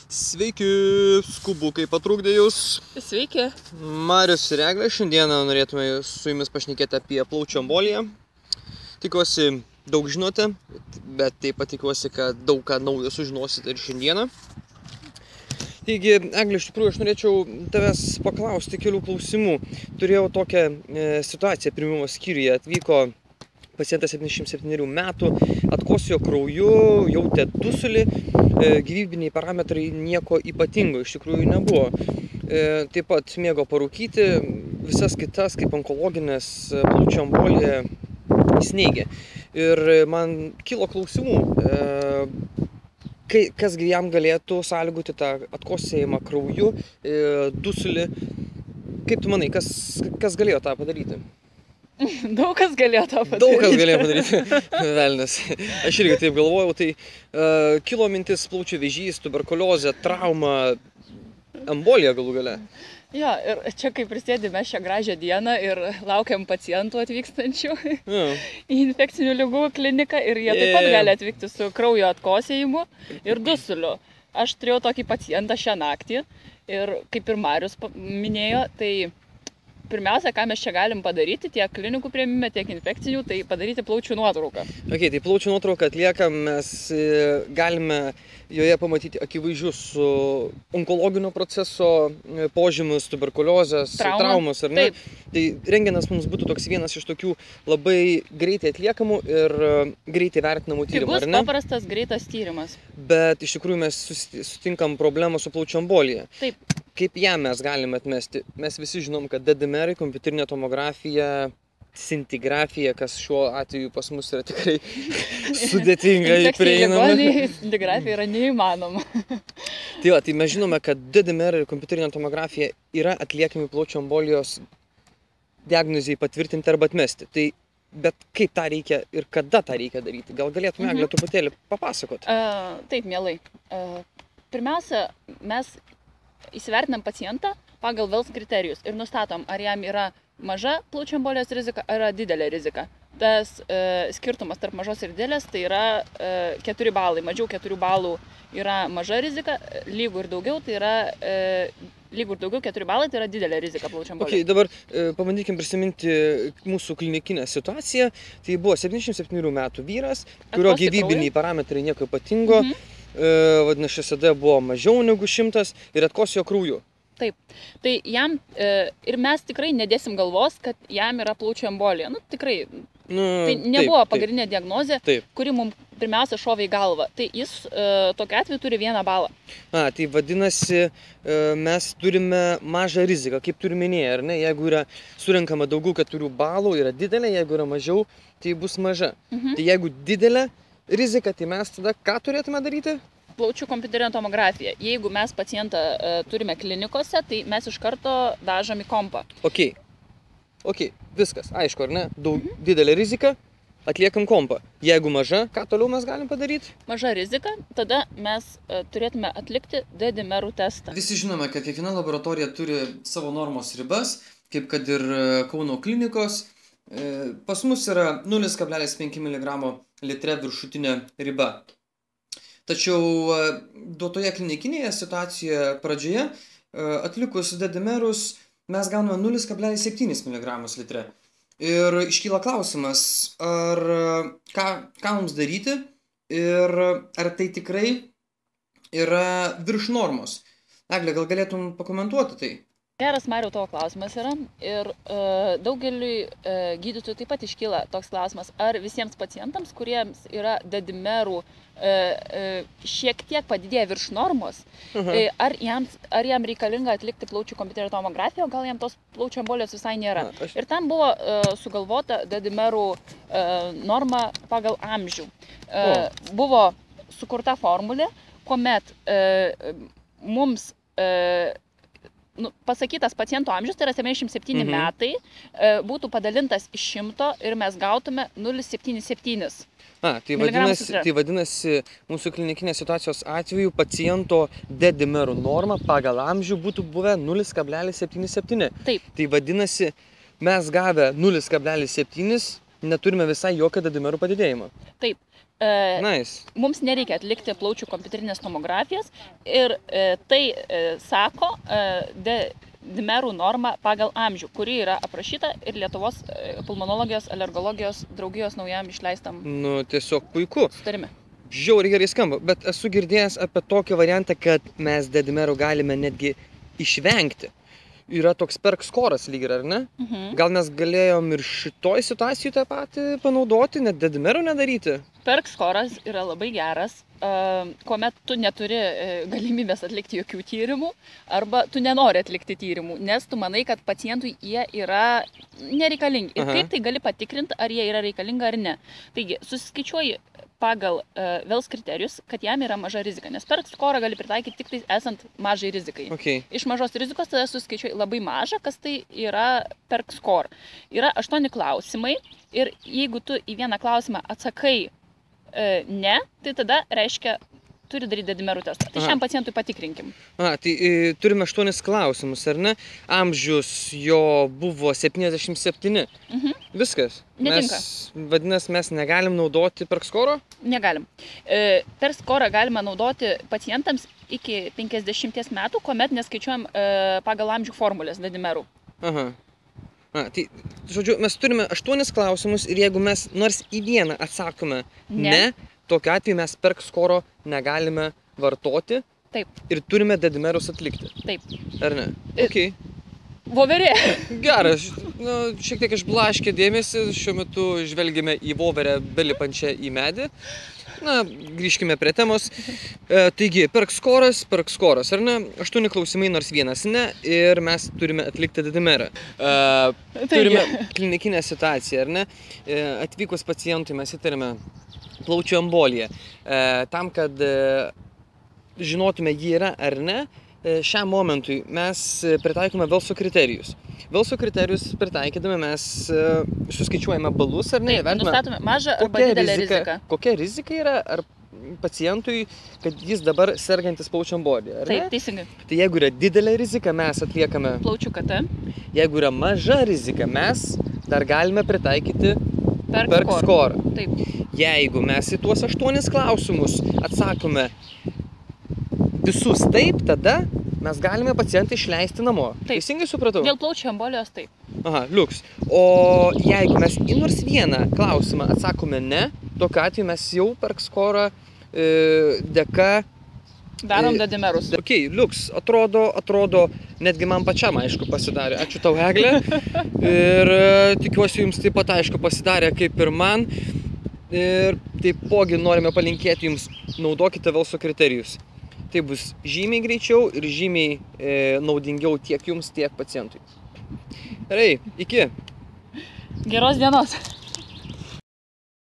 Sveiki, skubukai patrukdė jūs. Sveiki. Marius ir Eglė, šiandieną norėtume su jumis pašnekėti apie plaučių emboliją. Tikiuosi daug žinote, bet taip pat tikiuosi, kad daug ką naujo sužinosite ir šiandieną. Taigi, Eglė, iš tikrųjų, aš norėčiau tavęs paklausti kelių klausimų. Turėjau tokią situaciją priėmimo skyriuje. Atvyko pacientas 77 metų, atkosėjo krauju, jautė dusulį, gyvybiniai parametrai nieko ypatingo iš tikrųjų nebuvo. Taip pat mėgo parūkyti, visas kitas kaip onkologinės plaučių embolija jis neigė. Ir man kilo klausimų, kasgi jam galėtų sąlygoti tą atkosėjimą krauju, dusulį. Kaip tu manai, kas galėjo tą padaryti? Daug kas galėjo tą padaryti. Daug kas galėjo padaryti, velnias. Aš irgi taip galvojau, tai kilo mintis plaučių vėžys, tuberkuliozė, trauma, embolija galų gale. Jo, ir čia kai prisėdime šią gražią dieną ir laukiam pacientų atvykstančių į infekcinių ligų kliniką ir jie taip pat gali atvykti su kraujo atkosėjimu ir dusuliu. Aš turėjau tokį pacientą šią naktį ir kaip ir Marius minėjo, tai pirmiausia, ką mes čia galim padaryti, tiek klinikų priėmime, tiek infekcinių, tai padaryti plaučių nuotrauką. Ok, tai plaučių nuotrauką atliekam, mes galime joje pamatyti akivaizdžius onkologinio proceso požymius, tuberkuliozės, traumas, ar ne? Taip. Tai rentgenas mums būtų toks vienas iš tokių labai greitai atliekamų ir greitai vertinamų tyrimų, ar ne? Pigus, paprastas, greitas tyrimas. Bet iš tikrųjų mes sutinkam problemą su plaučių embolija. Taip. Kaip ją mes galime atmesti? Mes visi žinom, kad DDMR, kompiuterinė tomografija, scintigrafija, kas šiuo atveju pas mus yra tikrai sudėtingai prieinama. Scintigrafija yra neįmanoma. Tai mes žinome, kad DDMR ir kompiuterinė tomografija yra atliekami plaučių embolijos diagnozijai patvirtinti arba atmesti. Bet kaip tą reikia ir kada tą reikia daryti? Gal galėtume, Eglė, truputėlį papasakoti? Taip, mielai. Pirmiausia, mes įsivertinam pacientą pagal Wells kriterijus ir nustatom, ar jam yra maža plaučių embolijos rizika, ar yra didelė rizika. Tas skirtumas tarp mažos ir didelės tai yra 4 balai. Mažiau 4 balų yra maža rizika, lygų ir daugiau tai yra lygų ir daugiau 4 balai tai yra didelė rizika plaučių embolijos. Okay, dabar pabandykim prisiminti mūsų klinikinę situaciją. Tai buvo 77 metų vyras, kurio gyvybiniai parametrai nieko ypatingo. Vadinasi, SSD buvo mažiau negu 100 ir atkosėjo krauju. Taip. Tai jam, ir mes tikrai nedėsim galvos, kad jam yra plaučių embolija. Tikrai. Tai nebuvo pagrindinė diagnozė, kuri mums pirmiausia šovė į galvą. Tai jis tokiu atveju turi 1 balą. Tai vadinasi, mes turime mažą riziką, kaip turiu minėję, ar ne? Jeigu yra surinkama daugiau 4 balų, yra didelė, jeigu yra mažiau, tai bus maža. Tai jeigu didelė rizika, tai mes tada ką turėtume daryti? Plaučių kompiuterinė tomografija. Jeigu mes pacientą turime klinikose, tai mes iš karto dažom į kompą. Ok, viskas, aišku, ar ne? Didelė rizika, atliekam kompą. Jeigu maža, ką toliau mes galim padaryti? Maža rizika, tada mes turėtume atlikti DDMR testą. Visi žinome, kad kiekviena laboratorija turi savo normos ribas, kaip kad ir Kauno klinikos. Pas mus yra 0,5 mg litre viršutinė riba. Tačiau duotoje klinikinėje situacijoje pradžioje atlikus DDMR-us mes gauname 0,7 mg litre. Ir iškyla klausimas, ką mums daryti ir ar tai tikrai yra virš normos. Eglė, gal galėtum pakomentuoti tai? Geras, Mariau, tavo klausimas yra ir daugeliui gydytojų taip pat iškyla toks klausimas, ar visiems pacientams, kuriems yra DDMR-ų šiek tiek padidėję virš normos, ar jam reikalinga atlikti plaučių kompiuterinę tomografiją, o gal jam tos plaučių embolijos visai nėra. Ir tam buvo sugalvota DDMR-ų norma pagal amžių. Buvo sukurta formulė, kuomet mums pasakytas paciento amžius, tai yra 77 metai, būtų padalintas iš 100 ir mes gautume 0,77. Tai vadinasi, mūsų klinikinės situacijos atveju paciento DDMR norma pagal amžių būtų buvę 0,77. Taip. Tai vadinasi, mes gavę 0,7 neturime visai jokio DDMR padidėjimo. Taip. Nice. mums nereikia atlikti plaučių kompiuterinės tomografijos ir tai sako dimerų norma pagal amžių, kuri yra aprašyta ir Lietuvos pulmonologijos alergologijos draugijos naujam išleistam Nu, tiesiog puiku. sutarime. Žiauriai gerai skamba, bet esu girdėjęs apie tokį variantą, kad mes dedimerų galime netgi išvengti. Yra toks perk skoras lyg ir, ar ne? Gal mes galėjom ir šitoj situacijai tą patį panaudoti, net dedimerų nedaryti? Perk skoras yra labai geras, kuomet tu neturi galimybės atlikti jokių tyrimų arba tu nenori atlikti tyrimų, nes tu manai, kad pacientui jie yra nereikalingi. Ir kaip tai gali patikrinti, ar jie yra reikalingi ar ne. Taigi, susiskaičiuoji pagal Wells kriterijus, kad jam yra maža rizika, nes perk skorą gali pritaikyti tik tai esant mažai rizikai. Okay. Iš mažos rizikos tada suskaičiuoji labai mažą, kas tai yra perk skor. Yra 8 klausimai ir jeigu tu į vieną klausimą atsakai ne, tai tada reiškia, turi daryti dedimerų testą. Tai šiam pacientui patikrinkim. Tai turime 8 klausimus, ar ne? Amžius jo buvo 77. Viskas. Netinka. Vadinasi, mes negalim naudoti perk skoro? Negalim. Perk skorą galima naudoti pacientams iki 50 metų, kuomet neskaičiuojam pagal amžių formulės dedimerų. Tai, žodžiu, mes turime 8 klausimus ir jeigu mes nors į vieną atsakome ne, tokiu atveju mes perk skoro negalime vartoti. Taip. Ir turime dedimerus atlikti. Taip. Ar ne? Okay. Voverė. Geras. Šiek tiek išblaškė dėmesį. Šiuo metu žvelgime į voverę belipančią į medį. Grįžkime prie temos. Taigi, perk skoras, ar ne? 8 klausimai, nors vienas ne. Ir mes turime atlikti dedimerą. Turime klinikinę situaciją, ar ne? Atvykus pacientui mes įtarėme plaučių emboliją. Tam, kad žinotume, jį yra ar ne, šiam momentui mes pritaikome Wellso kriterijus. Wellso kriterijus pritaikydami mes suskaičiuojame balus, ar ne? Taip, nustatome mažą arba didelę riziką. Kokia rizika yra ar pacientui, kad jis dabar sergantis plaučių embolija, ar ne? Taip, teisingai. Tai jeigu yra didelė rizika, mes atliekame plaučių KT. Jeigu yra maža rizika, mes dar galime pritaikyti perk skorą. Taip. Jeigu mes į tuos 8 klausimus atsakome visus taip, tada mes galime pacientą išleisti namo. Teisingai supratau? Dėl plaučių embolijos taip. Liuks. O jeigu mes į nors vieną klausimą atsakome ne, tokiu atveju mes jau perk skorą dėka darom dedimerus. Liuks, atrodo, netgi man pačiam aišku pasidarė. Ačiū tau, Eglė. Ir tikiuosi jums taip pat aišku pasidarė kaip ir man. Ir taipogi norime palinkėti jums, naudokite Wellso kriterijus. Tai bus žymiai greičiau ir žymiai naudingiau tiek jums, tiek pacientui. Gerai, iki. Geros dienos.